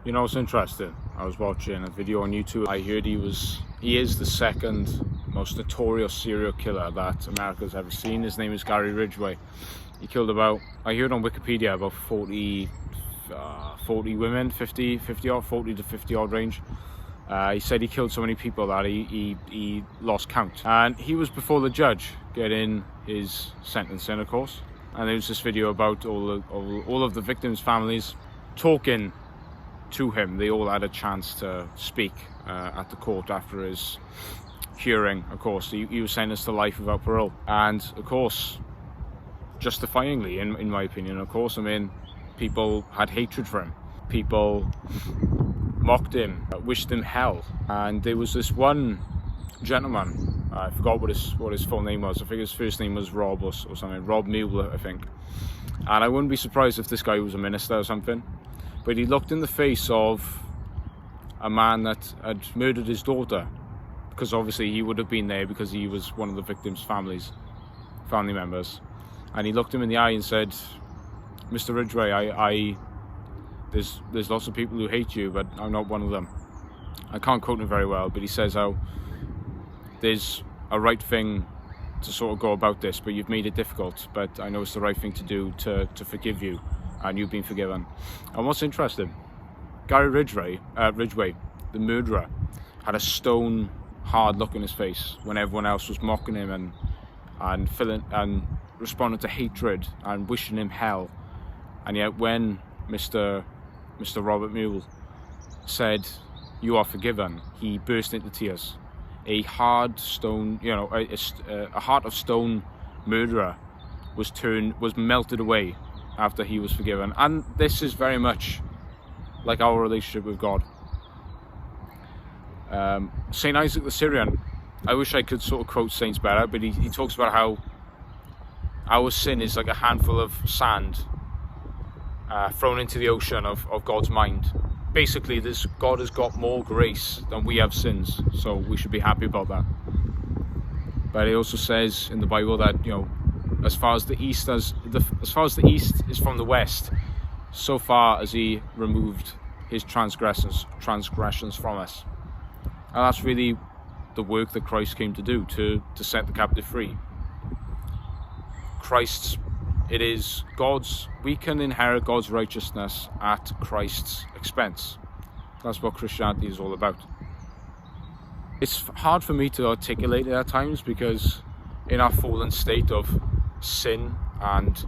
You know, it's interesting. I was watching a video on YouTube. I heard he is the second most notorious serial killer that America's ever seen. His name is Gary Ridgway. He killed I heard on Wikipedia, about 40 women, 40 to 50 odd range. He said he killed so many people that he lost count. And he was before the judge getting his sentencing, of course. And there was this video about all of the victims' families talking to him. They all had a chance to speak at the court after his hearing. Of course, he was sentenced to life without parole, and of course, justifyingly, in my opinion. Of course, I mean, people had hatred for him. People mocked him, wished him hell. And there was this one gentleman, I forgot what his full name was. I think his first name was Rob or something, Rob Mueller, I think. And I wouldn't be surprised if this guy was a minister or something. But he looked in the face of a man that had murdered his daughter, because obviously he would have been there because he was one of the victims' family members. And he looked him in the eye and said, "Mr. Ridgway, there's lots of people who hate you, but I'm not one of them." I can't quote him very well, but he says how there's a right thing to sort of go about this, but you've made it difficult, but I know it's the right thing to do to forgive you, and you've been forgiven. And what's interesting, Gary Ridgway, the murderer, had a stone hard look in his face when everyone else was mocking him and responding to hatred and wishing him hell. And yet when Mr. Robert Mueller said, "You are forgiven," he burst into tears. A hard stone, a heart of stone murderer was melted away after he was forgiven. And this is very much like our relationship with God. Saint Isaac the Syrian, I wish I could sort of quote saints better, but he talks about how our sin is like a handful of sand thrown into the ocean of God's mind. Basically, God has got more grace than we have sins, so we should be happy about that. But it also says in the Bible that, as far as the east is from the west, so far as He removed His transgressions from us. And that's really the work that Christ came to do, to set the captive free. We can inherit God's righteousness at Christ's expense. That's what Christianity is all about. It's hard for me to articulate it at times, because in our fallen state of sin and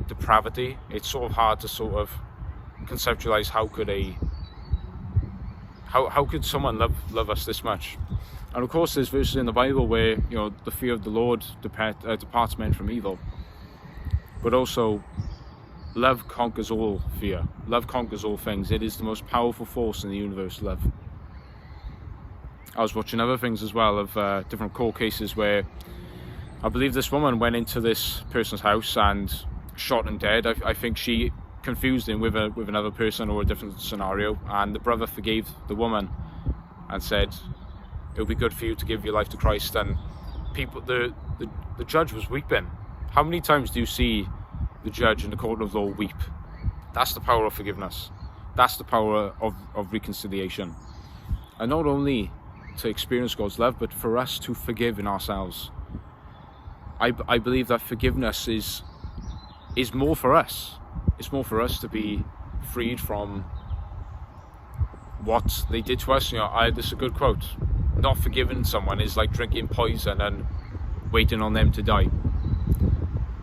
depravity, it's sort of hard to sort of conceptualize how could someone love us this much. And of course, there's verses in the Bible where the fear of the Lord departs men from evil. But also, love conquers all fear. Love conquers all things. It is the most powerful force in the universe, love. I was watching other things as well of different court cases where I believe this woman went into this person's house and shot him dead. I think she confused him with another person or a different scenario, and the brother forgave the woman and said, "It would be good for you to give your life to Christ." And the judge was weeping. How many times do you see the judge in the court of law weep? That's the power of forgiveness. That's the power of reconciliation. And not only to experience God's love, but for us to forgive in ourselves. I believe that forgiveness is more for us. It's more for us to be freed from what they did to us. This is a good quote. Not forgiving someone is like drinking poison and waiting on them to die.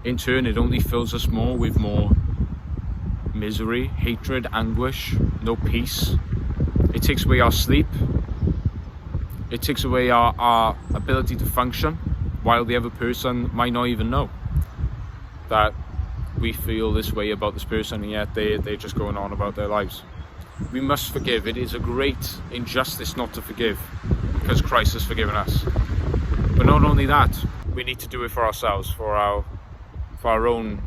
In turn, it only fills us more with more misery, hatred, anguish, no peace. It takes away our sleep. It takes away our ability to function, while the other person might not even know that we feel this way about this person, and yet they're just going on about their lives. We must forgive. It is a great injustice not to forgive, because Christ has forgiven us. But not only that, we need to do it for ourselves, for our own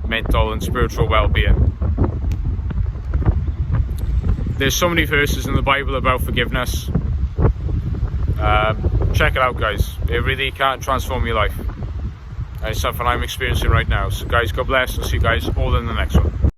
mental and spiritual well-being. There's so many verses in the Bible about forgiveness. Check it out, guys. It really can transform your life. And it's something I'm experiencing right now. So guys, God bless, and see you guys all in the next one.